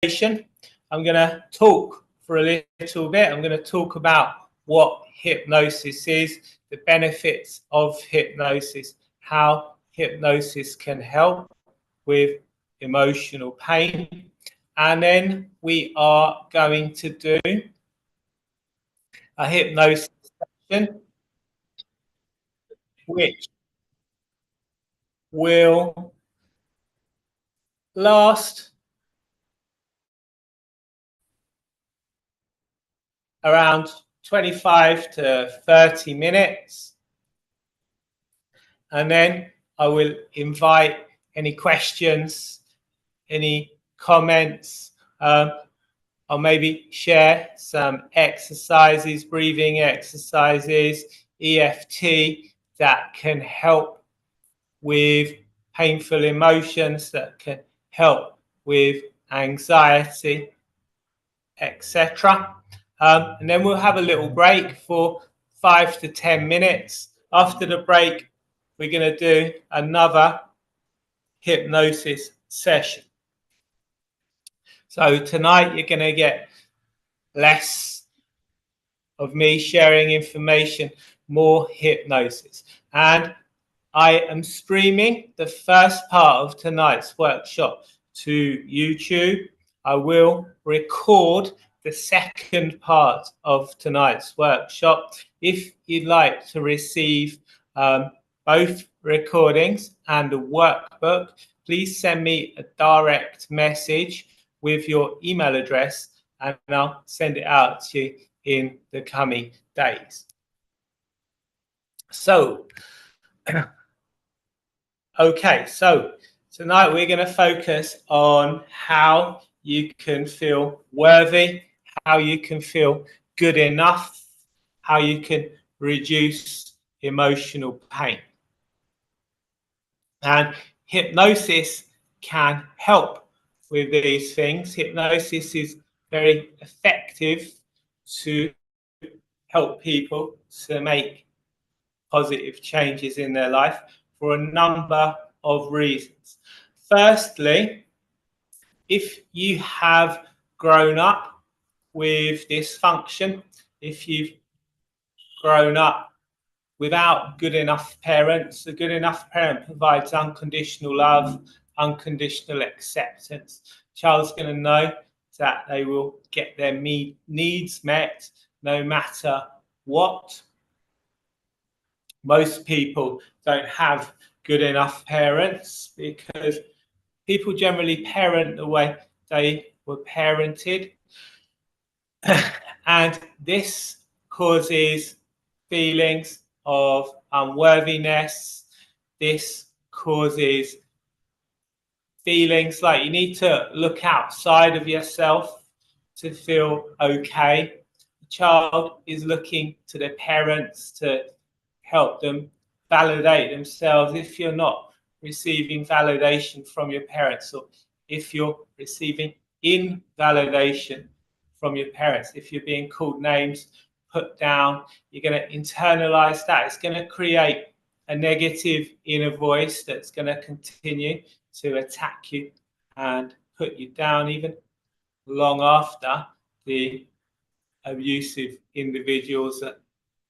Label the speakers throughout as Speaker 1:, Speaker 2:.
Speaker 1: I'm going to talk for a little bit. I'm going to talk about what hypnosis is, the benefits of hypnosis, how hypnosis can help with emotional pain. And then we are going to do a hypnosis session, which will last around 25 to 30 minutes. And then I will invite any questions, any comments. I'll maybe share some exercises, breathing exercises, EFT that can help with painful emotions, that can help with anxiety, etc. And then we'll have a little break for 5 to 10 minutes. After the break, we're going to do another hypnosis session. So tonight you're going to get less of me sharing information, more hypnosis. And I am streaming the first part of tonight's workshop to YouTube. I will record the second part of tonight's workshop. If you'd like to receive both recordings and a workbook, please send me a direct message with your email address and I'll send it out to you in the coming days. So, okay, so tonight we're going to focus on how you can feel worthy, how you can feel good enough, how you can reduce emotional pain. And hypnosis can help with these things. Hypnosis is very effective to help people to make positive changes in their life for a number of reasons. Firstly, if you have grown up with dysfunction, if you've grown up without good enough parents, a good enough parent provides unconditional love, unconditional acceptance. Child's going to know that they will get their needs met no matter what. Most people don't have good enough parents because people generally parent the way they were parented. And this causes feelings of unworthiness. This causes feelings like you need to look outside of yourself to feel okay. The child is looking to their parents to help them validate themselves. If you're not receiving validation from your parents, or if you're receiving invalidation from your parents, if you're being called names, put down, you're going to internalize that. It's going to create a negative inner voice that's going to continue to attack you and put you down even long after the abusive individuals are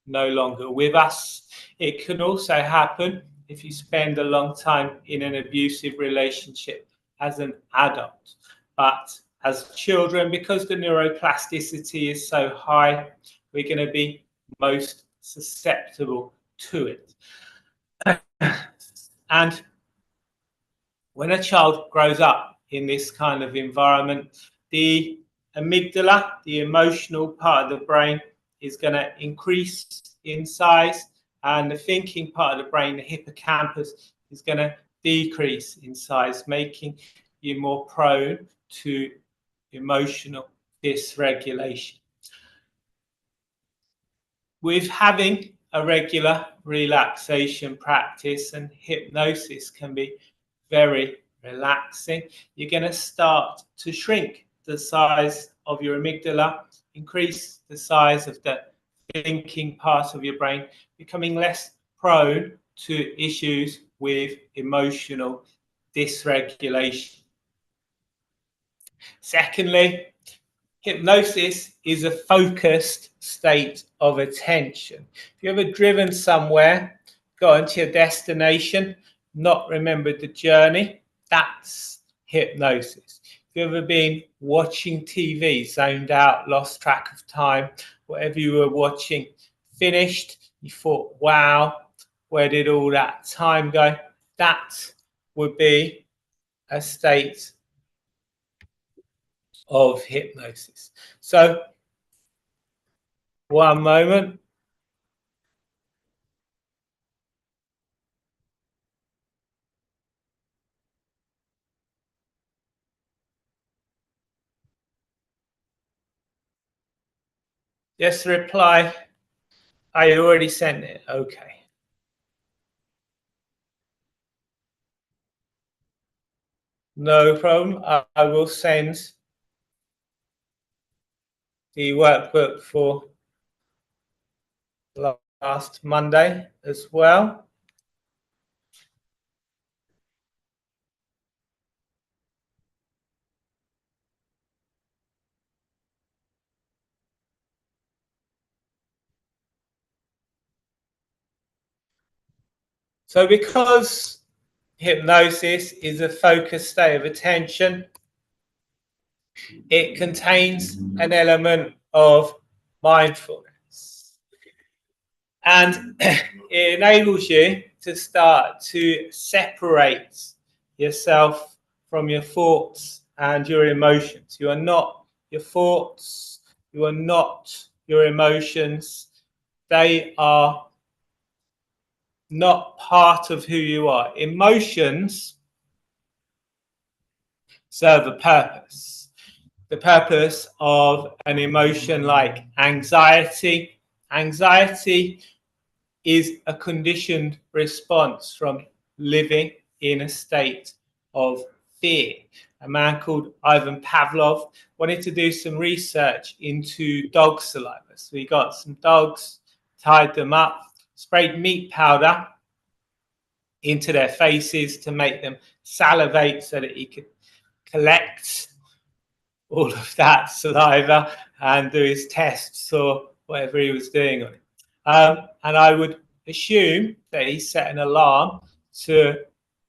Speaker 1: no longer with us. It can also happen if you spend a long time in an abusive relationship as an adult. But as children, because the neuroplasticity is so high, we're going to be most susceptible to it. And when a child grows up in this kind of environment, the amygdala, the emotional part of the brain, is going to increase in size, and the thinking part of the brain, the hippocampus, is going to decrease in size, making you more prone to emotional dysregulation. With having a regular relaxation practice, and hypnosis can be very relaxing, you're going to start to shrink the size of your amygdala, increase the size of the thinking part of your brain, becoming less prone to issues with emotional dysregulation. Secondly, hypnosis is a focused state of attention. If you've ever driven somewhere, got into your destination, not remembered the journey, that's hypnosis. If you've ever been watching TV, zoned out, lost track of time, whatever you were watching, finished, you thought, wow, where did all that time go? That would be a state of hypnosis. So, one moment. Just reply, I already sent it. Okay. No problem. I will send the workbook for last Monday as well. So because hypnosis is a focused state of attention, it contains an element of mindfulness. And it enables you to start to separate yourself from your thoughts and your emotions. You are not your thoughts, you are not your emotions. They are not part of who you are. Emotions serve a purpose. The purpose of an emotion like anxiety. Anxiety is a conditioned response from living in a state of fear. A man called Ivan Pavlov wanted to do some research into dog saliva. So he got some dogs, tied them up, sprayed meat powder into their faces to make them salivate so that he could collect all of that saliva and do his tests or whatever he was doing on it. And I would assume that he set an alarm to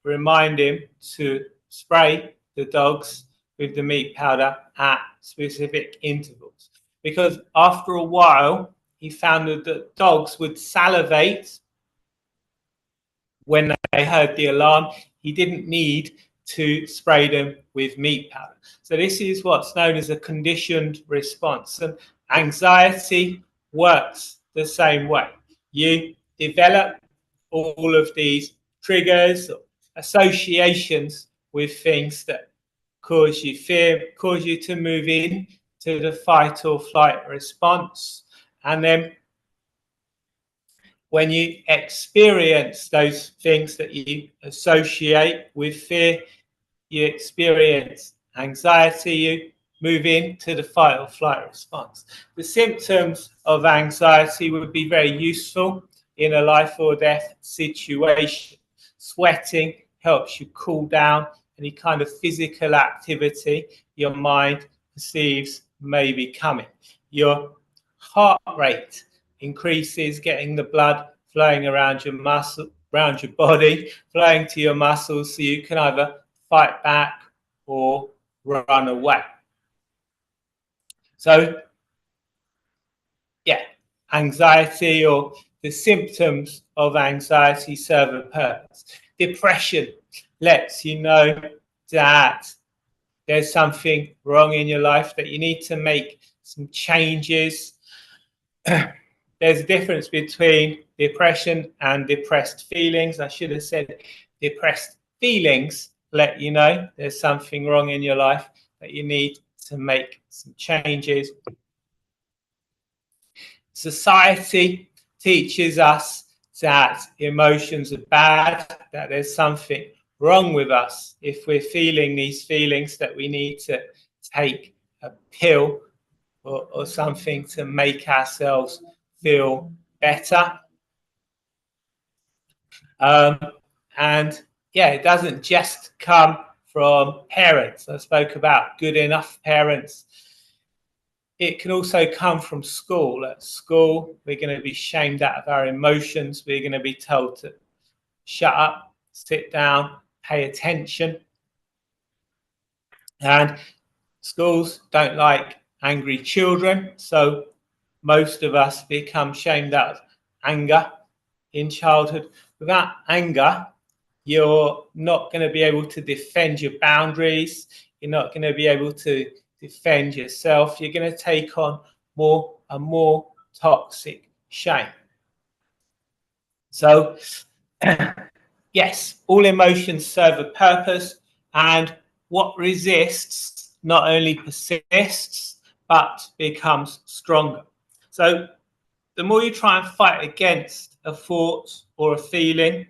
Speaker 1: remind him to spray the dogs with the meat powder at specific intervals. Because after a while, he found that the dogs would salivate when they heard the alarm. He didn't need to spray them with meat powder. So this is what's known as a conditioned response. And anxiety works the same way. You develop all of these triggers, associations with things that cause you fear, cause you to move in to the fight or flight response. And then when you experience those things that you associate with fear, you experience anxiety, you move into the fight or flight response. The symptoms of anxiety would be very useful in a life or death situation. Sweating helps you cool down. Any kind of physical activity your mind perceives may be coming. Your heart rate increases, getting the blood flowing around your muscle, around your body, flowing to your muscles, so you can either fight back or run away. So, yeah, anxiety or the symptoms of anxiety serve a purpose. Depression lets you know that there's something wrong in your life, that you need to make some changes. There's a difference between depression and depressed feelings. I should have said depressed feelings let you know there's something wrong in your life, that you need to make some changes. Society teaches us that emotions are bad, that there's something wrong with us if we're feeling these feelings, that we need to take a pill or something to make ourselves feel better. And yeah, it doesn't just come from parents. I spoke about good enough parents. It can also come from school. At school, we're going to be shamed out of our emotions. We're going to be told to shut up, sit down, pay attention. And schools don't like angry children, so most of us become shamed out of anger in childhood. Without anger, you're not going to be able to defend your boundaries. You're not going to be able to defend yourself. You're going to take on more and more toxic shame. So, yes, all emotions serve a purpose, and what resists not only persists, but becomes stronger. So, the more you try and fight against a thought or a feeling,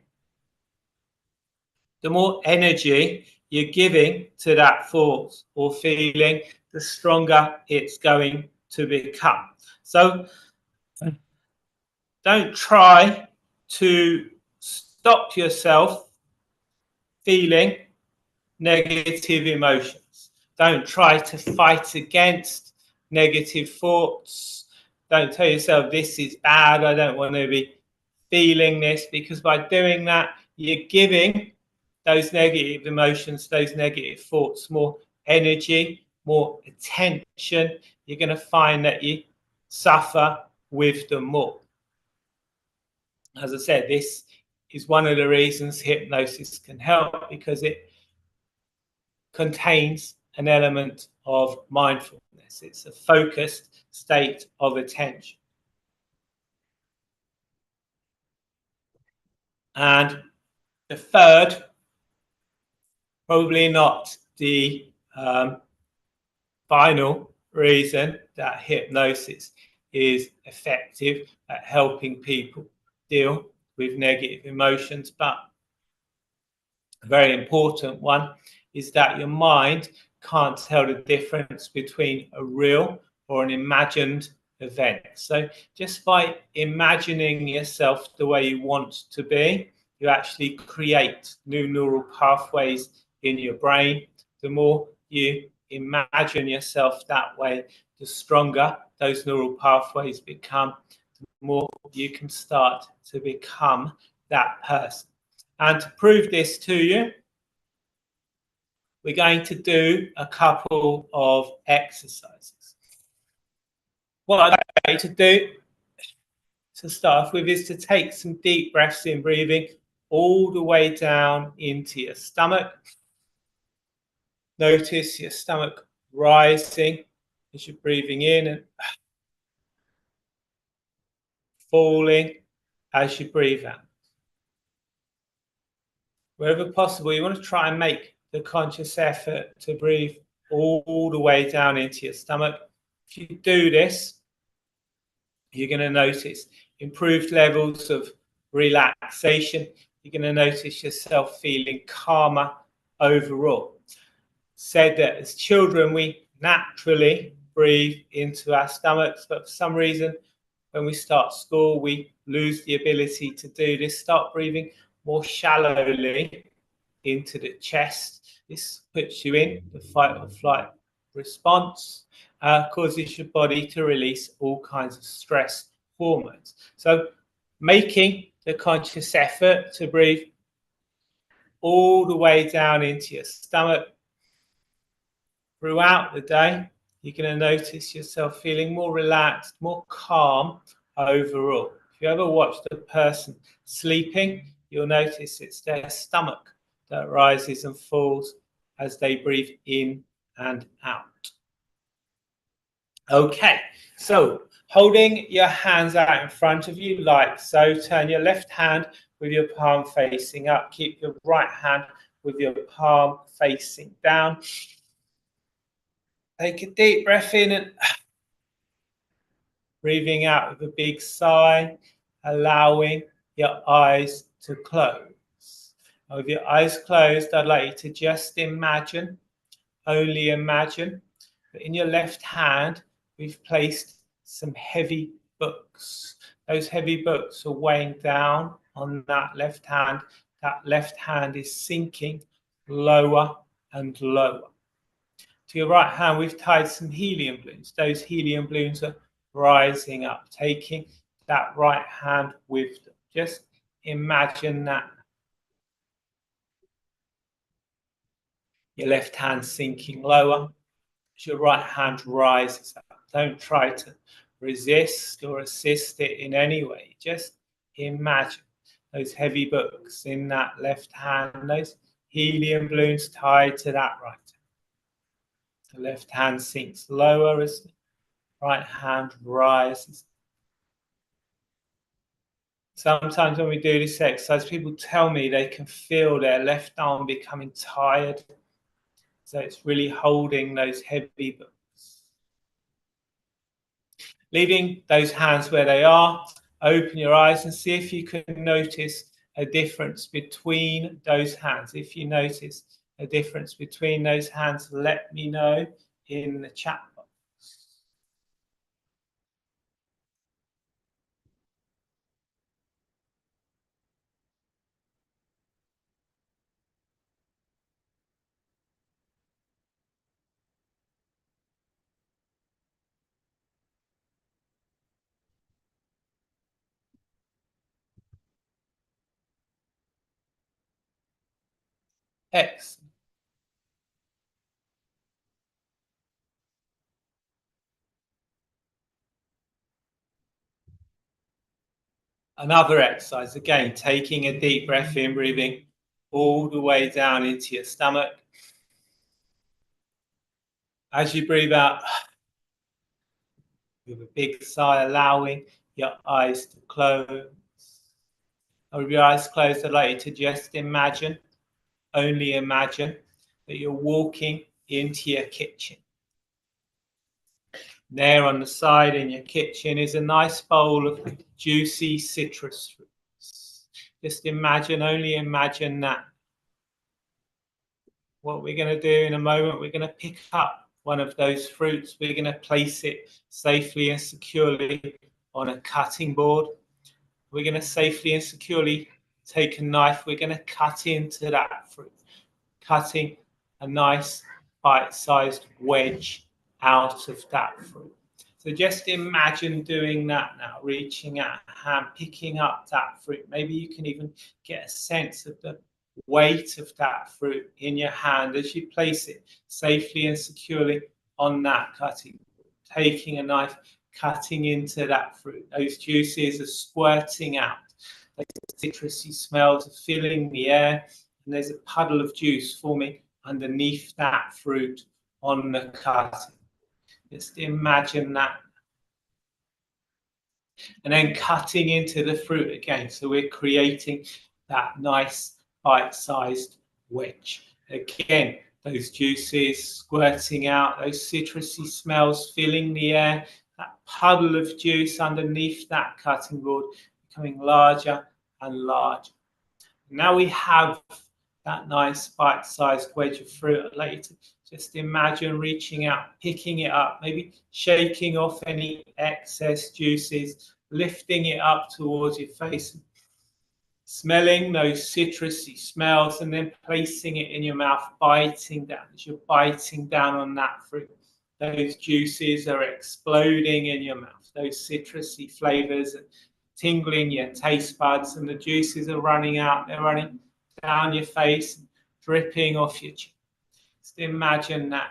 Speaker 1: the more energy you're giving to that thought or feeling, the stronger it's going to become. So don't try to stop yourself feeling negative emotions. Don't try to fight against negative thoughts. Don't tell yourself this is bad, I don't want to be feeling this, because by doing that, you're giving those negative emotions, those negative thoughts more energy, more attention. You're going to find that you suffer with them more. As I said, this is one of the reasons hypnosis can help, because it contains an element of mindfulness. It's a focused state of attention. And the third, probably not the final reason that hypnosis is effective at helping people deal with negative emotions, but a very important one, is that your mind can't tell the difference between a real or an imagined event. So just by imagining yourself the way you want to be, you actually create new neural pathways in your brain. The more you imagine yourself that way, the stronger those neural pathways become, the more you can start to become that person. And to prove this to you, we're going to do a couple of exercises. What I'd like to do to start off with is to take some deep breaths in, breathing all the way down into your stomach. Notice your stomach rising as you're breathing in and falling as you breathe out. Wherever possible, you want to try and make the conscious effort to breathe all the way down into your stomach. If you do this, you're going to notice improved levels of relaxation. You're going to notice yourself feeling calmer overall. Said that as children, we naturally breathe into our stomachs, but for some reason, when we start school, we lose the ability to do this. Start breathing more shallowly into the chest. This puts you in the fight or flight response, causes your body to release all kinds of stress hormones. So making the conscious effort to breathe all the way down into your stomach throughout the day, you're going to notice yourself feeling more relaxed, more calm overall. If you ever watched a person sleeping, you'll notice it's their stomach that rises and falls as they breathe in and out. Okay, so holding your hands out in front of you like so, turn your left hand with your palm facing up. Keep your right hand with your palm facing down. Take a deep breath in and breathing out with a big sigh, allowing your eyes to close. Now, with your eyes closed, I'd like you to just imagine, only imagine, that in your left hand, we've placed some heavy books. Those heavy books are weighing down on that left hand. That left hand is sinking lower and lower. To your right hand, we've tied some helium balloons. Those helium balloons are rising up, taking that right hand with them. Just imagine that. Your left hand sinking lower as your right hand rises up. Don't try to resist or assist it in any way. Just imagine those heavy books in that left hand, those helium balloons tied to that right hand. The left hand sinks lower as the right hand rises. Sometimes when we do this exercise, people tell me they can feel their left arm becoming tired. So it's really holding those heavy books. Leaving those hands where they are, open your eyes and see if you can notice a difference between those hands. If you notice a difference between those hands, let me know in the chat box. Excellent. Another exercise, again, taking a deep breath in, breathing all the way down into your stomach. As you breathe out, with a big sigh, allowing your eyes to close. And with your eyes closed, I'd like you to just imagine, only imagine, that you're walking into your kitchen. There on the side in your kitchen is a nice bowl of juicy citrus fruits. Just imagine, only imagine that. What we're going to do in a moment, we're going to pick up one of those fruits. We're going to place it safely and securely on a cutting board. We're going to safely and securely take a knife. We're going to cut into that fruit, cutting a nice bite-sized wedge out of that fruit. So just imagine doing that now, reaching out a hand, picking up that fruit. Maybe you can even get a sense of the weight of that fruit in your hand as you place it safely and securely on that cutting board. Taking a knife, cutting into that fruit. Those juices are squirting out. Those citrusy smells are filling the air, and there's a puddle of juice forming underneath that fruit on the cutting. Just imagine that. And then cutting into the fruit again. So we're creating that nice bite-sized wedge. Again, those juices squirting out, those citrusy smells filling the air, that puddle of juice underneath that cutting board becoming larger and larger. Now we have that nice bite-sized wedge of fruit. I'd like you to just imagine reaching out, picking it up, maybe shaking off any excess juices, lifting it up towards your face, smelling those citrusy smells, and then placing it in your mouth, biting down. As you're biting down on that fruit, those juices are exploding in your mouth. Those citrusy flavors are tingling your taste buds, and the juices are running out. They're running down your face, dripping off your chin. Just imagine that.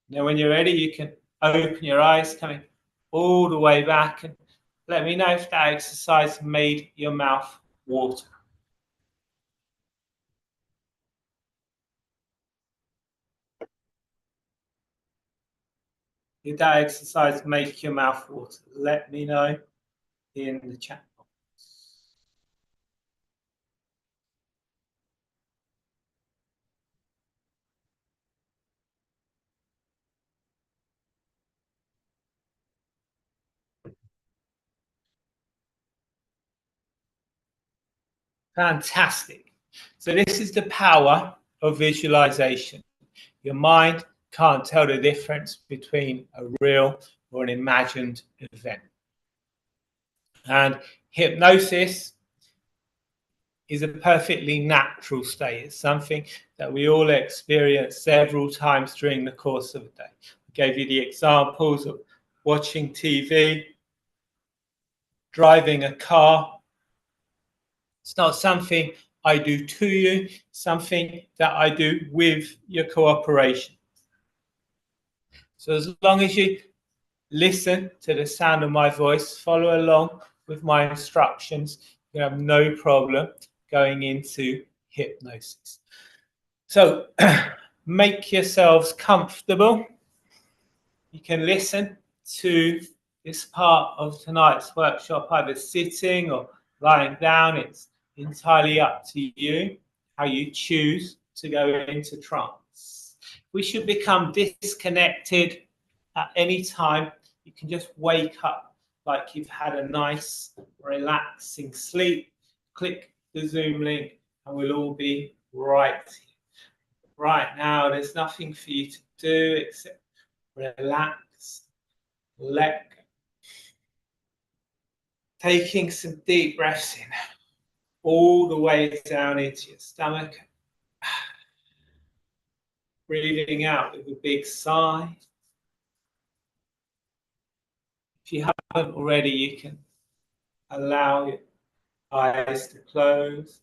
Speaker 1: Now, when you're ready, you can open your eyes, coming all the way back, and let me know if that exercise made your mouth water. Did that exercise make your mouth water? Let me know in the chat box. Fantastic. So this is the power of visualization. Your mind can't tell the difference between a real or an imagined event. And hypnosis is a perfectly natural state. It's something that we all experience several times during the course of the day. I gave you the examples of watching TV, driving a car. It's not something I do to you, something that I do with your cooperation. So as long as you listen to the sound of my voice, follow along with my instructions, you have no problem going into hypnosis. So make yourselves comfortable. You can listen to this part of tonight's workshop either sitting or lying down. It's entirely up to you how you choose to go into trance. We should become disconnected at any time. You can just wake up like you've had a nice, relaxing sleep. Click the Zoom link and we'll all be right here. Right now, there's nothing for you to do except relax, let go. Taking some deep breaths in, all the way down into your stomach. Breathing out with a big sigh. If you haven't already, you can allow your eyes to close.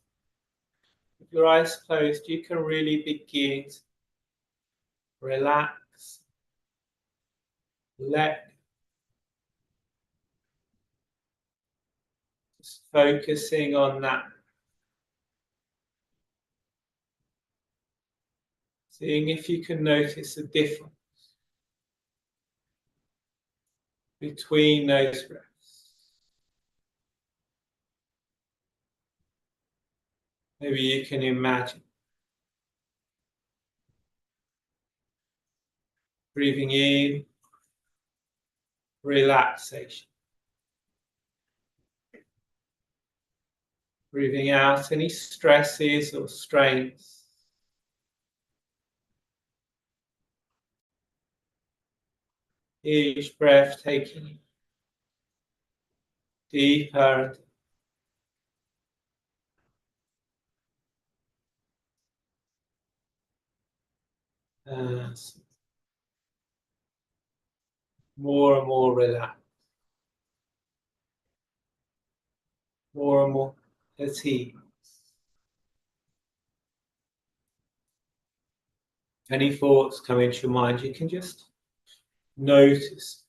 Speaker 1: With your eyes closed, you can really begin to relax, let go. Just focusing on that. Seeing if you can notice a difference between those breaths. Maybe you can imagine breathing in, relaxation. Breathing out any stresses or strains. Each breath taking deeper and more and more relaxed. More and more at ease. Any thoughts come into your mind, you can just notice.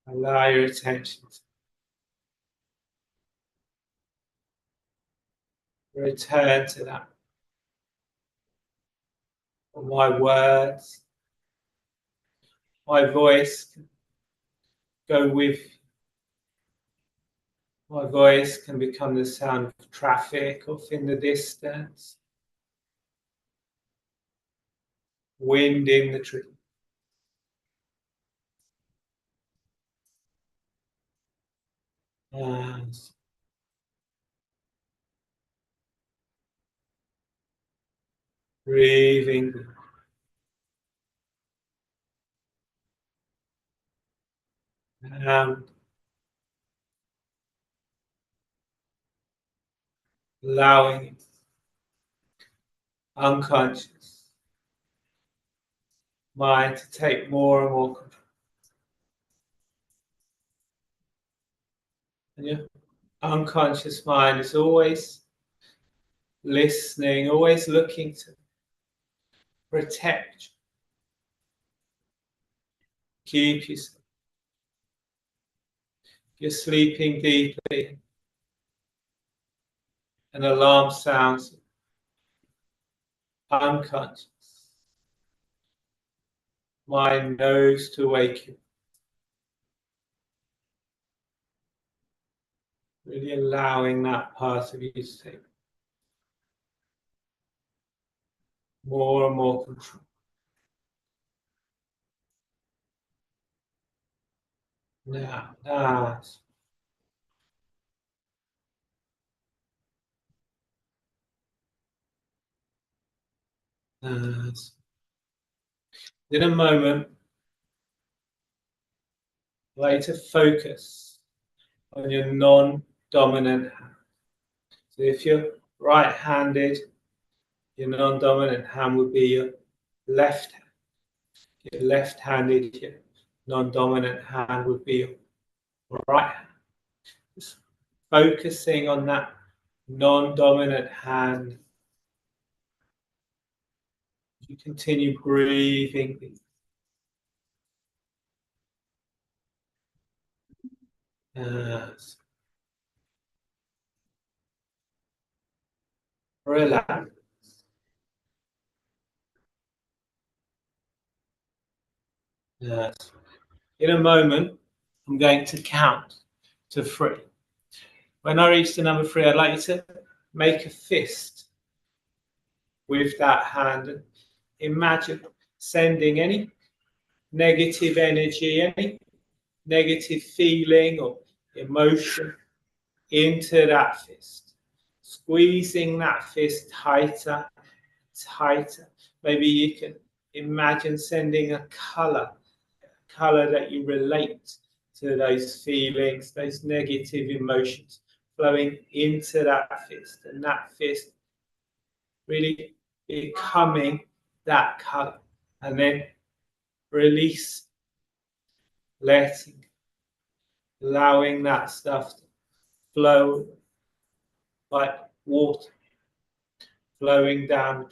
Speaker 1: Allow your attention to return to that. My words, my voice can go with you. My voice can become the sound of traffic off in the distance. Wind in the tree. And breathing. And allowing it. Unconscious mind to take more and more control. And your unconscious mind is always listening, always looking to protect you. Keep you. You're sleeping deeply. An alarm sounds. Unconscious. Mind knows to wake you. Really allowing that part of you to take more and more control. Now, that's in a moment, I'd like to focus on your non-dominant hand. So if you're right-handed, your non-dominant hand would be your left hand. If you're left-handed, your non-dominant hand would be your right hand. Just focusing on that non-dominant hand. You continue breathing. Yes. Relax. Yes. In a moment, I'm going to count to 3. When I reach the number 3, I'd like you to make a fist with that hand and imagine sending any negative energy, any negative feeling or emotion into that fist. Squeezing that fist tighter, tighter. Maybe you can imagine sending a color that you relate to those feelings, those negative emotions flowing into that fist, and that fist really becoming that color. And then release, letting, allowing that stuff to flow like water, flowing down,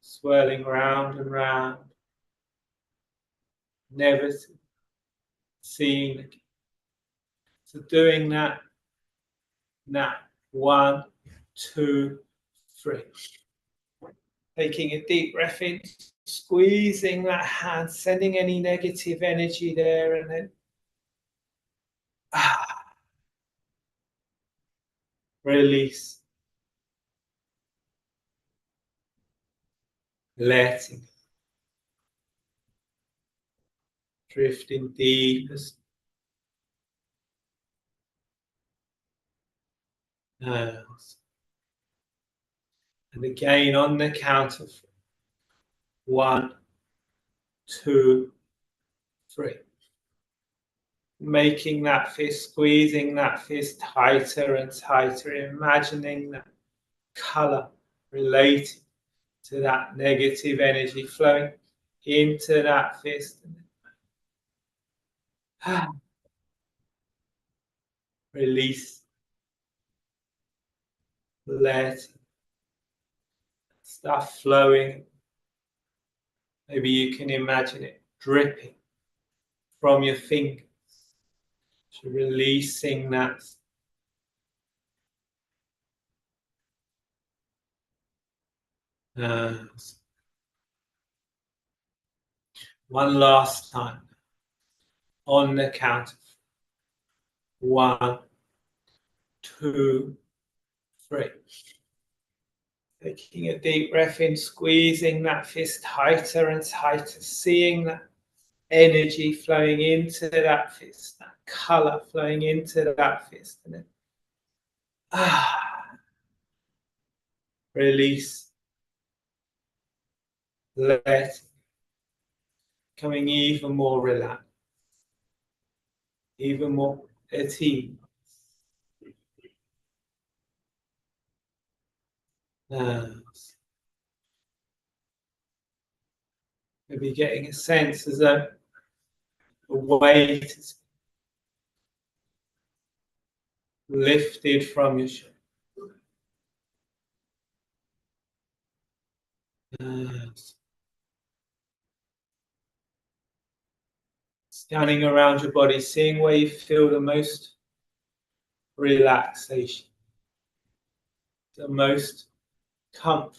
Speaker 1: swirling round and round, never seen again. So doing that now, 1, 2, 3. Taking a deep breath in, squeezing that hand, sending any negative energy there, and then release, letting, drifting deepest. And again on the count of 1, 2, 3. Making that fist, squeezing that fist tighter and tighter, imagining that color related to that negative energy flowing into that fist. Release, let stuff flowing. Maybe you can imagine it dripping from your fingers. So releasing that. One last time. On the count of 1, 2, 3. Taking a deep breath in, squeezing that fist tighter and tighter, seeing that energy flowing into that fist, that color flowing into that fist. And then release, let, becoming even more relaxed, even more at ease. Maybe getting a sense as though the weight is lifted from your shoulders. Scanning around your body, seeing where you feel the most relaxation, the most comfort,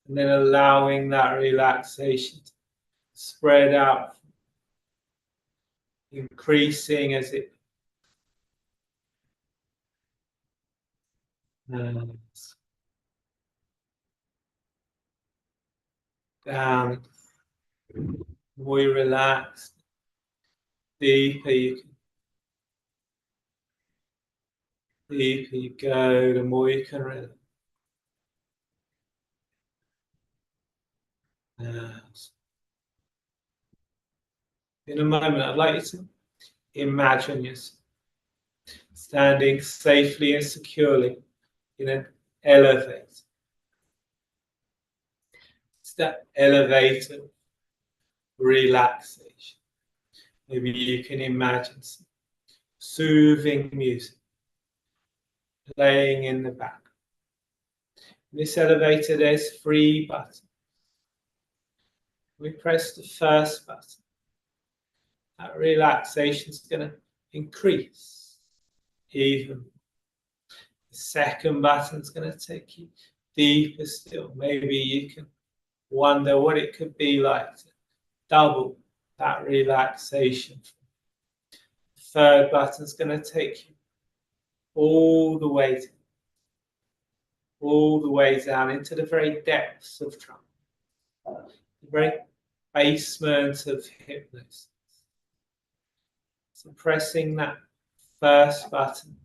Speaker 1: and then allowing that relaxation to spread out, increasing as it down. The more you relax, deeper you go, the more you can relax. In a moment, I'd like you to imagine yourself standing safely and securely in an elevator. It's that elevator relaxation. Maybe you can imagine some soothing music playing in the background. In this elevator, there's 3 buttons. We press the first button. That relaxation is going to increase even. The second button is going to take you deeper still. Maybe you can wonder what it could be like to double that relaxation. The third button is going to take you all the way down into the very depths of trance, the very basement of hypnosis. So pressing that first button,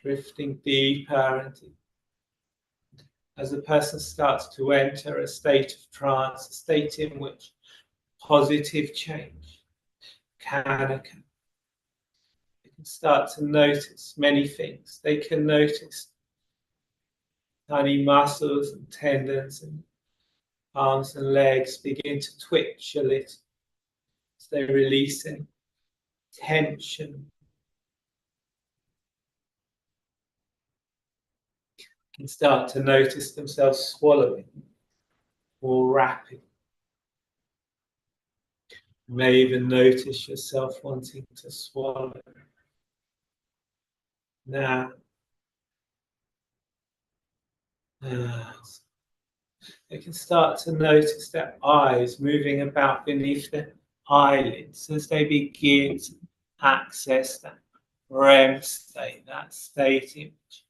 Speaker 1: drifting deeper and deeper. As the person starts to enter a state of trance, a state in which positive change can occur. They can start to notice many things. They can notice tiny muscles and tendons and arms and legs begin to twitch a little as they release any tension. Can start to notice themselves swallowing more rapidly. You may even notice yourself wanting to swallow. Now, they can start to notice their eyes moving about beneath their eyelids as they begin to access that REM state, that state in which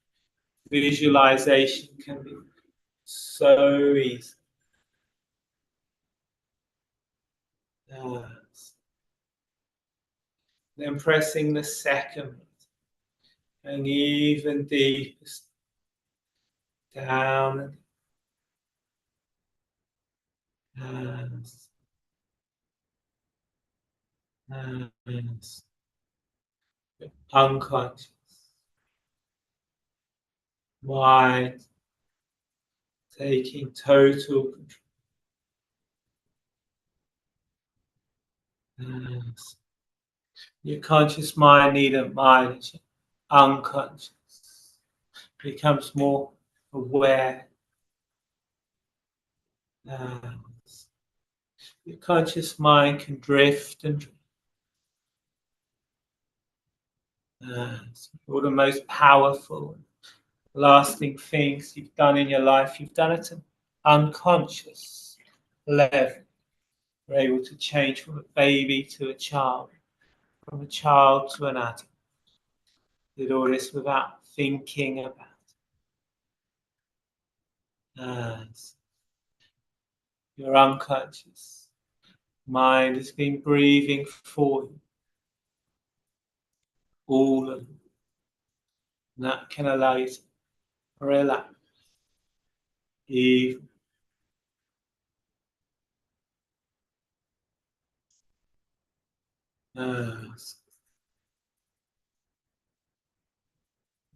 Speaker 1: visualization can be so easy. Then pressing the second and even deeper down and unconscious mind taking total control. Your conscious mind needn't mind it. Unconscious becomes more aware. Your conscious mind can drift and drift. All the most powerful, lasting things you've done in your life, you've done at an unconscious level. You're able to change from a baby to a child, from a child to an adult. Did all this without thinking about it. Your unconscious mind has been breathing for you. All of them. And that can allow you to relax. Even.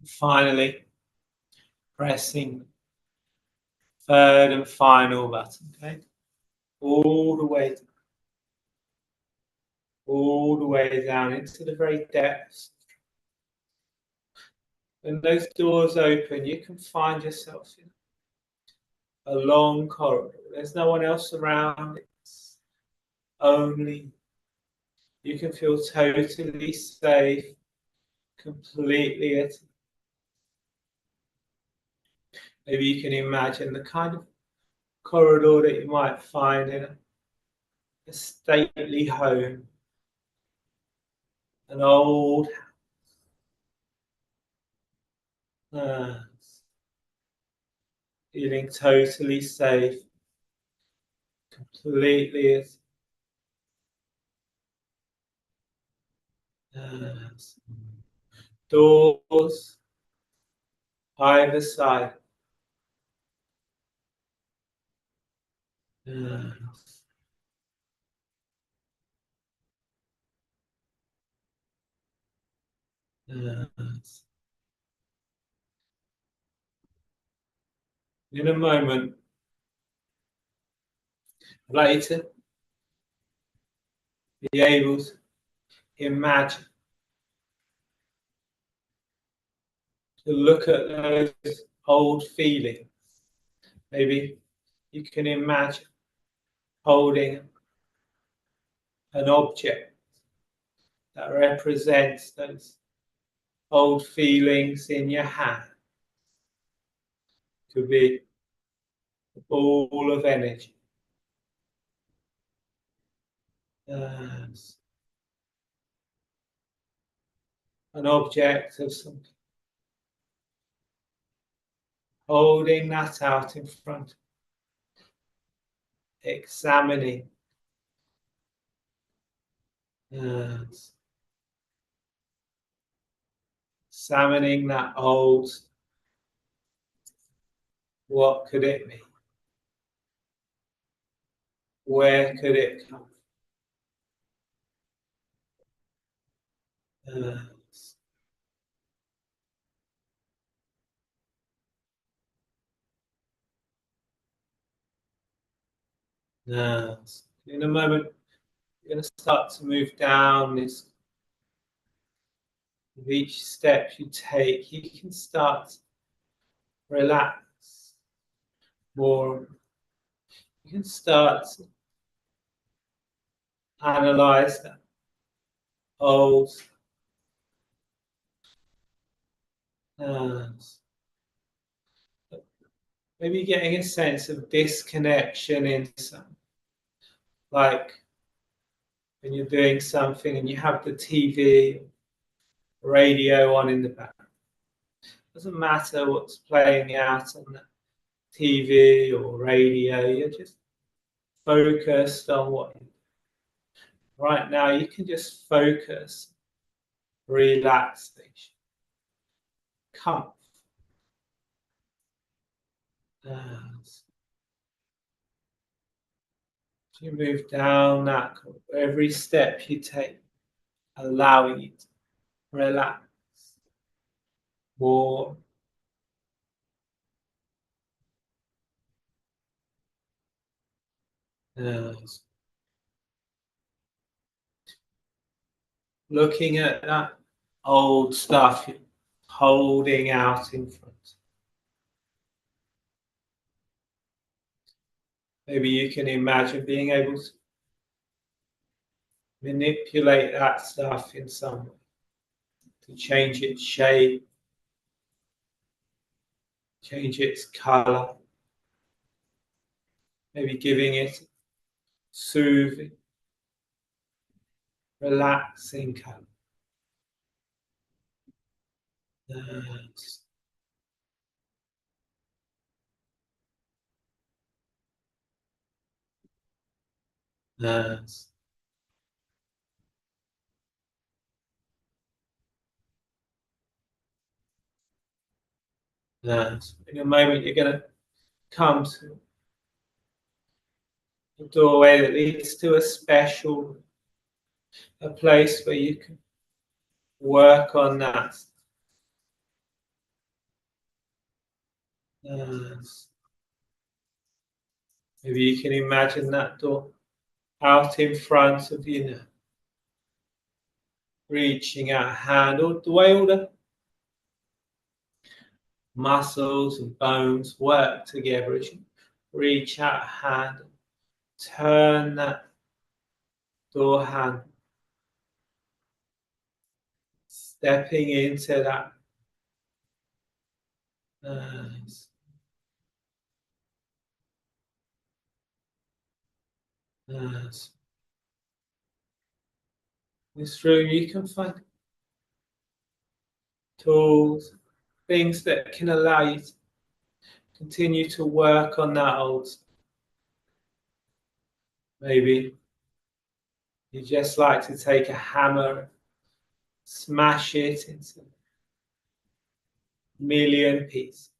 Speaker 1: Finally, pressing third and final button, okay? All the way down into the very depths. When those doors open, you can find yourself in a long corridor. There's no one else around. It's only you can feel totally safe, completely at ease. Maybe you can imagine the kind of corridor that you might find in a stately home, an old house, feeling totally safe, completely at ease. Doors either side. Yes. In a moment, I'd like you to be able to imagine, to look at those old feelings. Maybe you can imagine holding an object that represents those old feelings in your hand. Could be a ball of energy. Yes. An object of some kind. Holding that out in front, examining. Yes. Examining that old, what could it be? Where could it come from? Yes. In a moment, you're going to start to move down this. With each step you take, you can start to relax more. You can start to analyze that old maybe getting a sense of disconnection in some, like when you're doing something and you have the TV, radio on in the background. Doesn't matter what's playing out on the TV or radio, you're just focused on what right now. You can just focus, relaxation, comfort. As you move down that, every step you take, allowing you to relax more. As looking at that old stuff you're holding out in front. Maybe you can imagine being able to manipulate that stuff in some way to change its shape, change its color, maybe giving it soothing, relaxing color. Yes. Yes. Yes. In a moment, you're going to come to a doorway that leads to a special, a place where you can work on that. Yes. Maybe you can imagine that door out in front of you now, reaching out a hand, all the way all the muscles and bones work together as you reach out a hand, turn that door handle, stepping into that. Nice. Nice. In this room, you can find tools, things that can allow you to continue to work on that old stuff. Maybe you just like to take a hammer, smash it into a million pieces.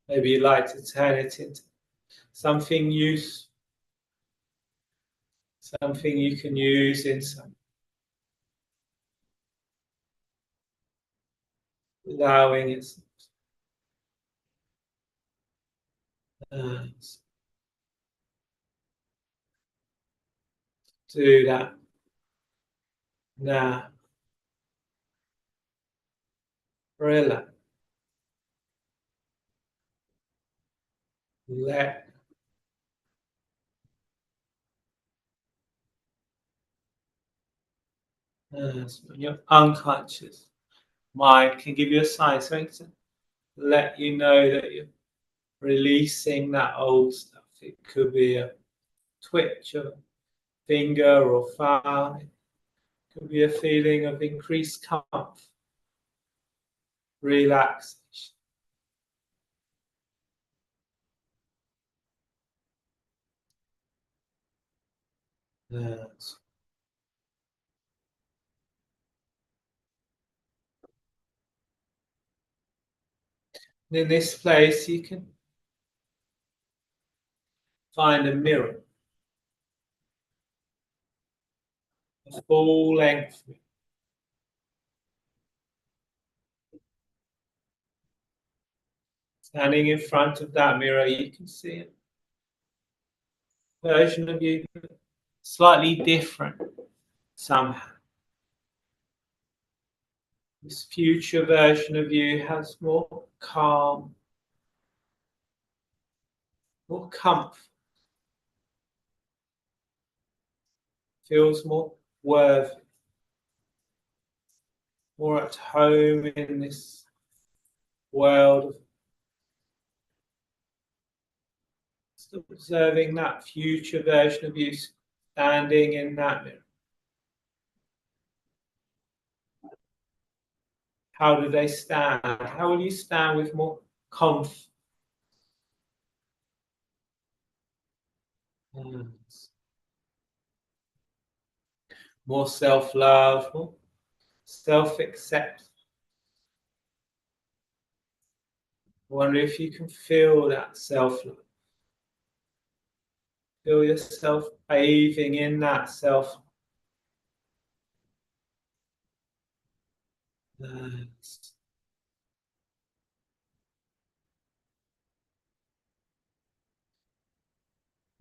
Speaker 1: Maybe you like to turn it into something useful, something you can use in some. Allowing it. Do that now. Relax. Let your unconscious mind can give you a sign, something to let you know that you're releasing that old stuff. It could be a twitch of a finger or thumb. It could be a feeling of increased comfort, relaxation. Yes. And in this place, you can find a mirror, a full length. Standing in front of that mirror, you can see a version of you slightly different somehow. This future version of you has more calm, more comfort, feels more worthy, more at home in this world. Still observing that future version of you standing in that mirror. How do they stand? How will you stand with more confidence? More self-love, more self-acceptance. I wonder if you can feel that self-love. Feel yourself bathing in that self.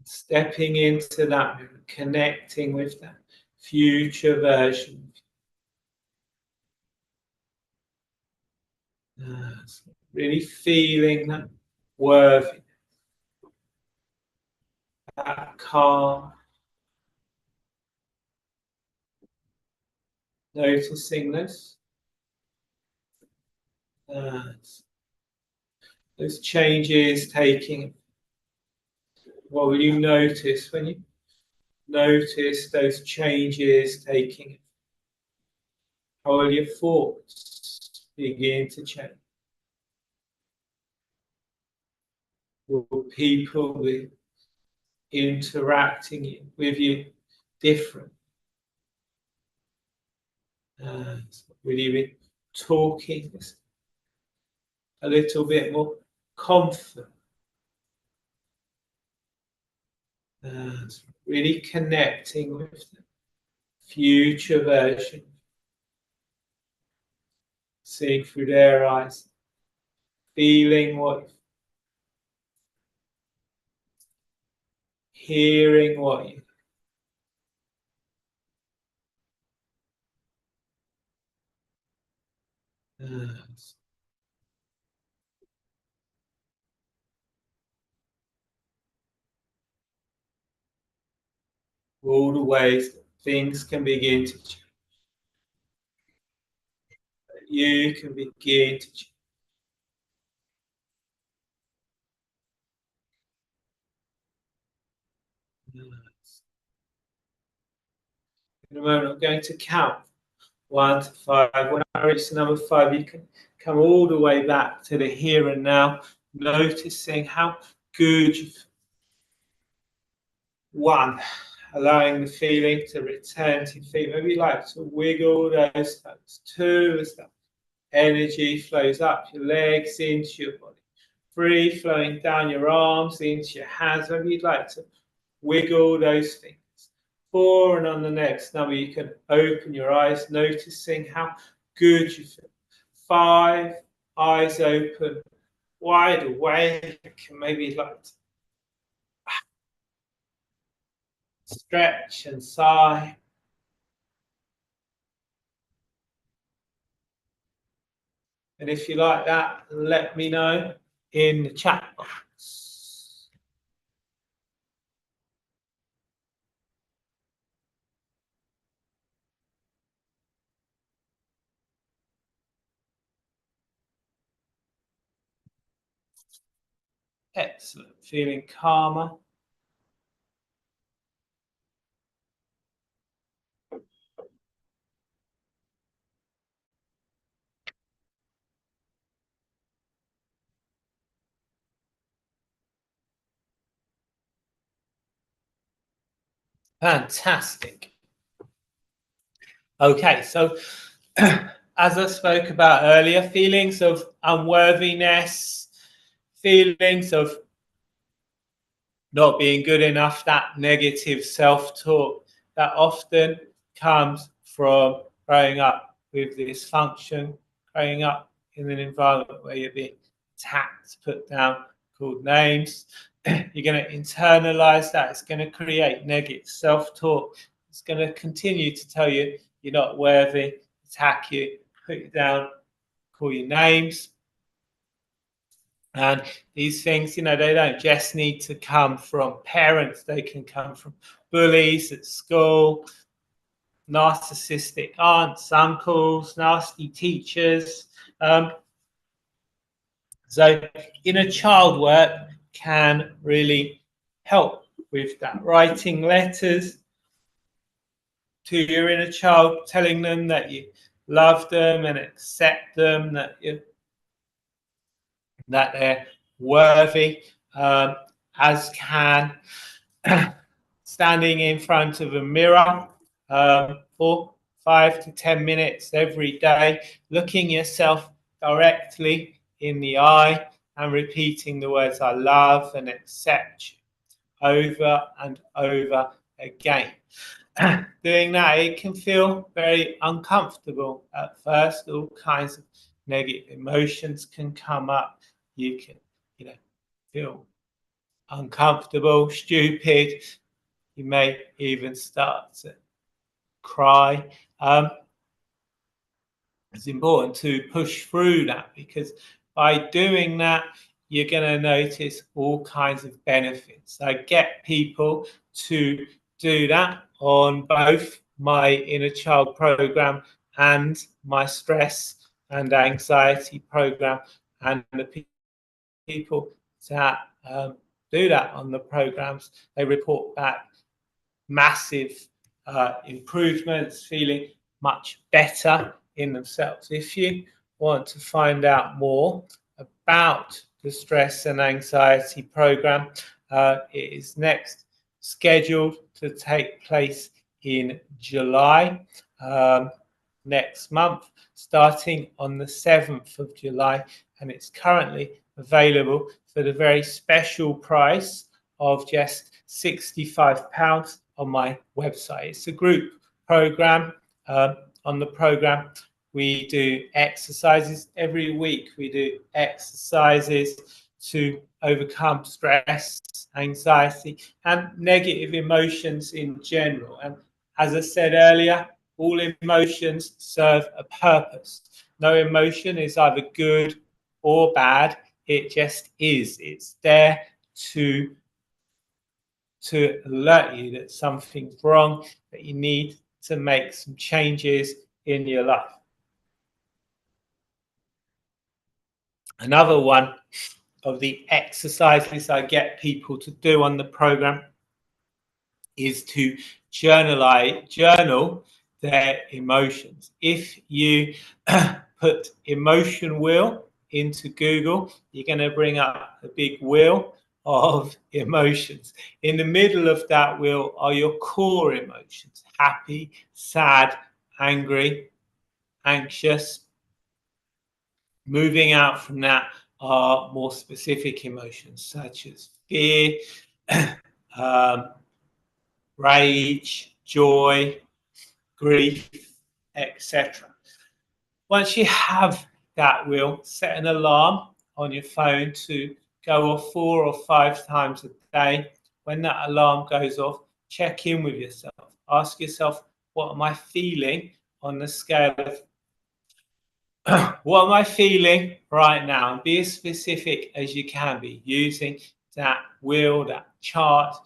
Speaker 1: Stepping into that, connecting with that future version. Really feeling that worthy, that calm. Noticing this. Those changes taking. What will you notice when you notice those changes taking? How will your thoughts begin to change? Will people be interacting with you different? Will you be talking a little bit more confident? Really connecting with the future version, seeing through their eyes, feeling what, hearing what you. All the ways that things can begin to change. You can begin to change. In a moment, I'm going to count 1 to 5. When I reach number 5, you can come all the way back to the here and now, noticing how good you've. 1, allowing the feeling to return to your feet. Maybe you like to wiggle those toes. 2, as the energy flows up your legs into your body. 3, flowing down your arms into your hands. Maybe you'd like to wiggle those fingers. 4, and on the next number you can open your eyes, noticing how good you feel. 5, eyes open, wide awake, and maybe like stretch and sigh. And if you like that, let me know in the chat box. Excellent. Feeling calmer. Fantastic. Okay, so as I spoke about earlier, feelings of unworthiness, feelings of not being good enough, that negative self-talk that often comes from growing up with dysfunction, growing up in an environment where you're being attacked, put down, called names. You're going to internalize that. It's going to create negative self-talk. It's going to continue to tell you you're not worthy, attack you, put you down, call you names. And these things, they don't just need to come from parents. They can come from bullies at school, narcissistic aunts, uncles, nasty teachers. So inner child work can really help with that. Writing letters to your inner child, telling them that you love them and accept them, that they're worthy, as can standing in front of a mirror for 5 to 10 minutes every day, looking yourself directly in the eye and repeating the words "I love" and "accept" over and over again. Doing that, it can feel very uncomfortable at first. All kinds of negative emotions can come up. You can, feel uncomfortable, stupid. You may even start to cry. It's important to push through that, because by doing that, you're going to notice all kinds of benefits. I get people to do that on both my inner child program and my stress and anxiety program, and the people that do that on the programs, they report back massive improvements, feeling much better in themselves. If you want to find out more about the stress and anxiety program, it is next scheduled to take place in July next month, starting on the 7th of July, and it's currently available for the very special price of just £65 on my website. It's a group program. On the program, we do exercises every week. We do exercises to overcome stress, anxiety, and negative emotions in general. And as I said earlier, all emotions serve a purpose. No emotion is either good or bad. It just is. It's there to alert you that something's wrong, that you need to make some changes in your life. Another one of the exercises I get people to do on the program is to journal their emotions. If you put emotion wheel into Google, you're going to bring up a big wheel of emotions. In the middle of that wheel are your core emotions: happy, sad, angry, anxious. Moving out from that are more specific emotions such as fear, rage, joy, grief, etc. Once you have that, we'll set an alarm on your phone to go off 4 or 5 times a day. When that alarm goes off, check in with yourself. Ask yourself, what am I feeling on the scale of what am I feeling right now? And be as specific as you can be, using that wheel, that chart,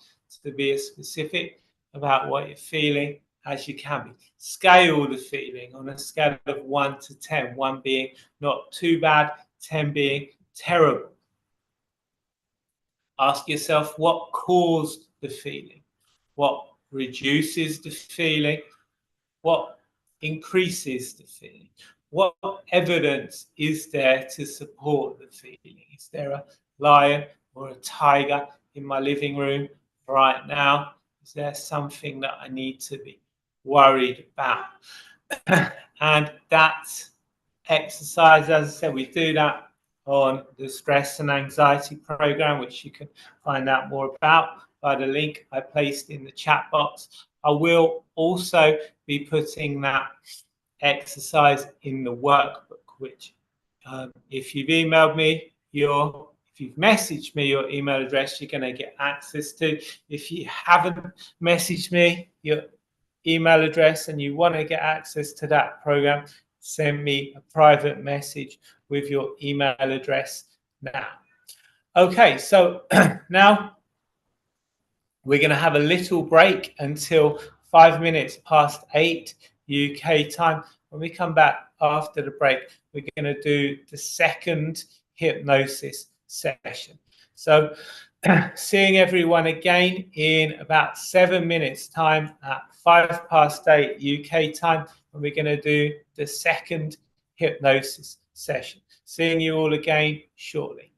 Speaker 1: to be as specific about what you're feeling as you can be. Scale the feeling on a scale of 1 to 10, 1 being not too bad, 10 being terrible. Ask yourself what caused the feeling, what reduces the feeling, what increases the feeling. What evidence is there to support the feeling? Is there a lion or a tiger in my living room right now? Is there something that I need to be worried about? And that exercise, as I said, we do that on the stress and anxiety program, which you can find out more about by the link I placed in the chat box. I will also be putting that exercise in the workbook, which if you've emailed me if you've messaged me your email address, you're going to get access to. If you haven't messaged me your email address and you want to get access to that program, send me a private message with your email address now. Okay, so now we're going to have a little break until 5 minutes past 8 UK time. When we come back after the break, we're going to do the second hypnosis session. So seeing everyone again in about 7 minutes time at 5 past 8 UK time, and we're going to do the second hypnosis session. Seeing you all again shortly.